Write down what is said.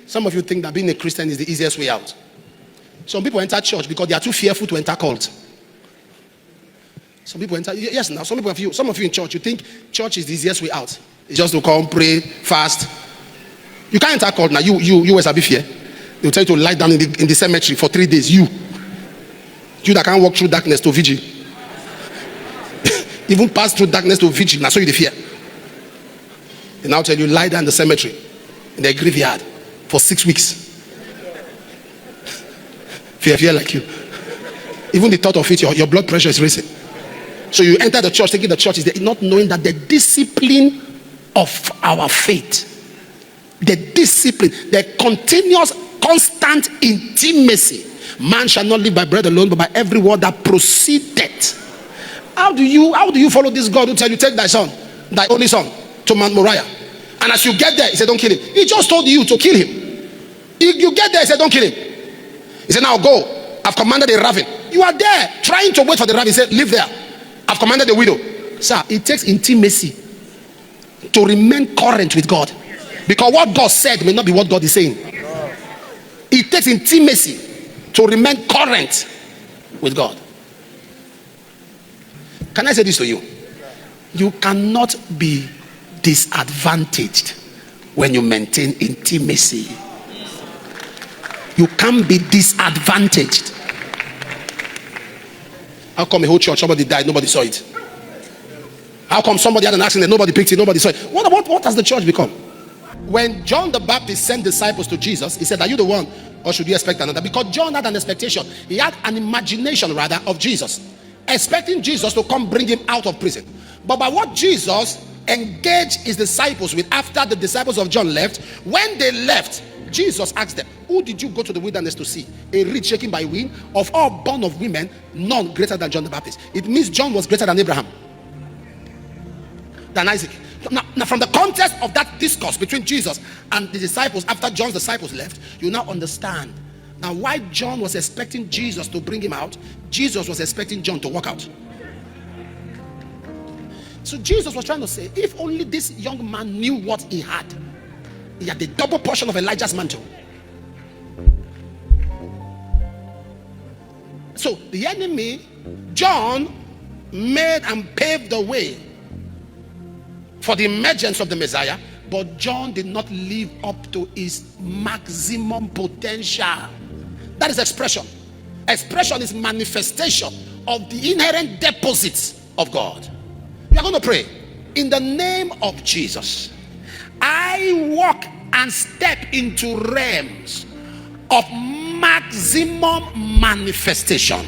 Some of you think that being a Christian is the easiest way out. Some people enter church because they are too fearful to enter cult. Some people enter, yes, now some of you in church, you think church is the easiest way out. It's just to come, pray, fast. You can't enter cult now. You always have fear. They'll tell you to lie down in the cemetery for 3 days. You that can't walk through darkness to vigil. Even pass through darkness to vigil. Now so you the fear. They now tell you lie down in the cemetery, in the graveyard for 6 weeks. Fear like you. Even the thought of it, your blood pressure is racing. So you enter the church thinking the church is there, not knowing that the discipline of our faith, the discipline, the continuous, constant intimacy. Man shall not live by bread alone, but by every word that proceeded. How do you follow this God who tell you take thy son, thy only son, to Mount Moriah? And as you get there, he said, don't kill him. He just told you to kill him. You get there, he said, don't kill him. He said, now go. I've commanded a raven. You are there trying to wait for the raven. He said, live there. I've commanded the widow. Sir, it takes intimacy to remain current with God. Because what God said may not be what God is saying. It takes intimacy to remain current with God. Can I say this to you? You cannot be disadvantaged when you maintain intimacy. You can't be disadvantaged. How come a whole church, somebody died, nobody saw it? How come somebody had an accident, nobody picked it, nobody saw it? What has the church become? When John the Baptist sent disciples to Jesus, he said, are you the one, or should you expect another? Because John had an expectation. He had an imagination, rather, of Jesus, expecting Jesus to come bring him out of prison. But by what Jesus engaged his disciples with after the disciples of John left, when they left, Jesus asked them, who did you go to the wilderness to see? A reed shaken by wind? Of all born of women, none greater than John the Baptist. It means John was greater than Abraham, than Isaac. Now from the context of that discourse between Jesus and the disciples after John's disciples left, you now understand now why John was expecting Jesus to bring him out. Jesus was expecting John to walk out. So Jesus was trying to say, if only this young man knew what he had the double portion of Elijah's mantle. So the enemy, John, made and paved the way for the emergence of the Messiah, but John did not live up to his maximum potential. That is expression. Expression is manifestation of the inherent deposits of God. We are going to pray in the name of Jesus. I walk and step into realms of maximum manifestation.